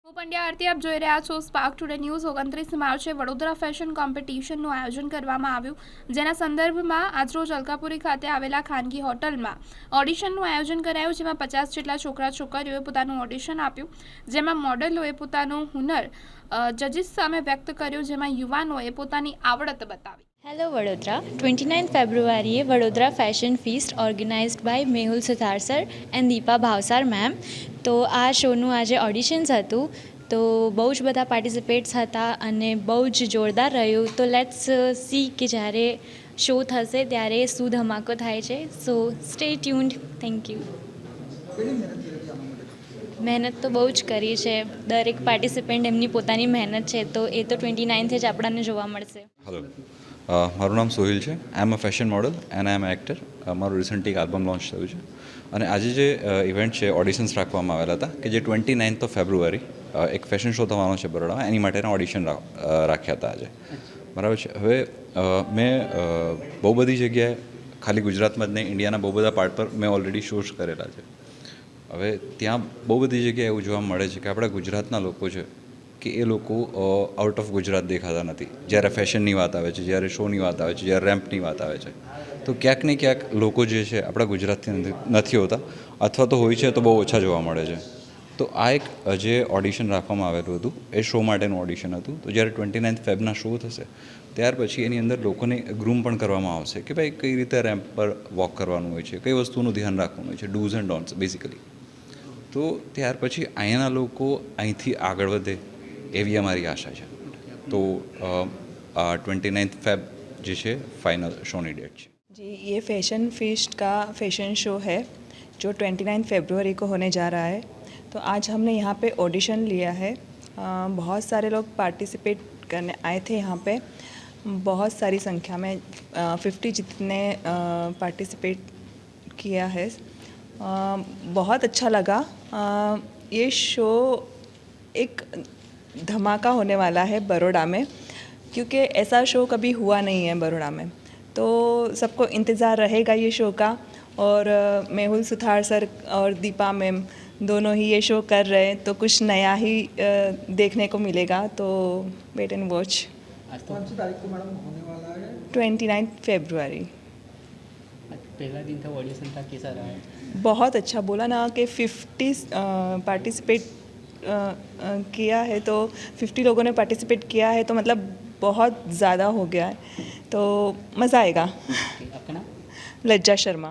હું પંડ્યા આરતી આપ જોઈ રહ્યા છો સ્પાર્ક ટુડે ન્યૂઝ 29 માર્ચે વડોદરા ફેશન કોમ્પિટિશનનું આયોજન કરવામાં આવ્યું, જેના સંદર્ભમાં આજરોજ અલકાપુરી ખાતે આવેલા ખાનગી હોટલમાં ઓડિશનનું આયોજન કરાયું, જેમાં 50 જેટલા છોકરા છોકરીઓએ પોતાનું ઓડિશન આપ્યું, જેમાં મોડેલોએ પોતાનું હુનર જજીસ સામે વ્યક્ત કર્યું, જેમાં યુવાનોએ પોતાની આવડત બતાવી. હેલો વડોદરા 29 ફેબ્રુઆરીએ Vadodara fashion feast organized by Mehul Suthar sir and Deepa Bhavsar ma'am. તો આ શોનું આજે ઓડિશન્સ હતું, તો બહુ જ બધા પાર્ટિસિપેટ્સ હતા અને બહુ જ જોરદાર રહ્યું. તો લેટ્સ સી કે જ્યારે શો થશે ત્યારે શું ધમાકો થાય છે. સો સ્ટે ટ્યુન્ડ. Thank you. મહેનત તો બહુ જ કરી છે, દરેક પાર્ટિસિપન્ટ એમની પોતાની મહેનત છે, તો એ તો 29 જ આપણાને જોવા મળશે. હેલો, મારું નામ સોહિલ છે. I am a fashion model and I am actor. મારું રિસન્ટલી એક આલ્બમ લોન્ચ થયું છે અને આજે જે ઇવેન્ટ છે ઓડિશન્સ રાખવામાં આવેલા હતા કે જે 29 ફેબ્રુઆરી એક ફેશન શો થવાનો છે બરોડામાં, એની માટેના ઓડિશન રાખ્યા હતા આજે. બરાબર છે. હવે મેં બહુ બધી જગ્યાએ, ખાલી ગુજરાતમાં જ નહીં, ઇન્ડિયાના બહુ બધા પાર્ટ પર મેં ઓલરેડી શોઝ કરેલા છે. હવે ત્યાં બહુ બધી જગ્યાએ એવું જોવા મળે છે કે આપણા ગુજરાતના લોકો છે કે એ લોકો આઉટ ઓફ ગુજરાત દેખાતા નથી. જ્યારે ફેશનની વાત આવે છે, જ્યારે શોની વાત આવે છે, જ્યારે રેમ્પની વાત આવે છે, તો ક્યાંક ને ક્યાંક લોકો જે છે આપણા ગુજરાતથી નથી હોતા, અથવા તો હોય છે તો બહુ ઓછા જોવા મળે છે. તો આ એક જે ઓડિશન રાખવામાં આવેલું હતું એ શો માટેનું ઓડિશન હતું. તો જ્યારે 29 ફેબના શો થશે ત્યાર પછી એની અંદર લોકોને ગ્રૂમ પણ કરવામાં આવશે કે ભાઈ કઈ રીતે રેમ્પ પર વોક કરવાનું હોય છે, કઈ વસ્તુનું ધ્યાન રાખવાનું હોય છે, ડૂઝ એન્ડ ડોન્ટ્સ બેઝિકલી. તો ત્યાર પછી અહીંયાના લોકો અહીંથી આગળ વધે એવી અમારી આશા છે. तो 29 फेब जी है फाइनल शोनी डेट है जी. ये फैशन फीस्ट का फैशन शो है जो 29 फरवरी को होने जा रहा है. तो आज हमने यहाँ पे ऑडिशन लिया है. बहुत सारे लोग पार्टिसिपेट करने आए थे यहाँ पे, बहुत सारी संख्या में 50 जितने पार्टिसिपेट किया है. बहुत अच्छा लगा. ये शो एक धमाका होने वाला है बड़ौदा में, क्योंकि ऐसा शो कभी हुआ नहीं है बड़ौदा में. तो सबको इंतज़ार रहेगा ये शो का. और मेहुल सुथार सर और दीपा मैम दोनों ही ये शो कर रहे हैं, तो कुछ नया ही देखने को मिलेगा. तो वेट एंड वॉच. कौन सी तारीख को मैडम होने वाला है? 29 फरवरी. पहला दिन था, ऑडिशन था, कैसा रहा है? बहुत अच्छा. बोला ना कि 50 पार्टिसिपेट किया है, तो 50 लोगों ने पार्टिसिपेट किया है, तो मतलब बहुत ज़्यादा हो गया है. तो मज़ा आएगा. आपका नाम? लज्जा शर्मा.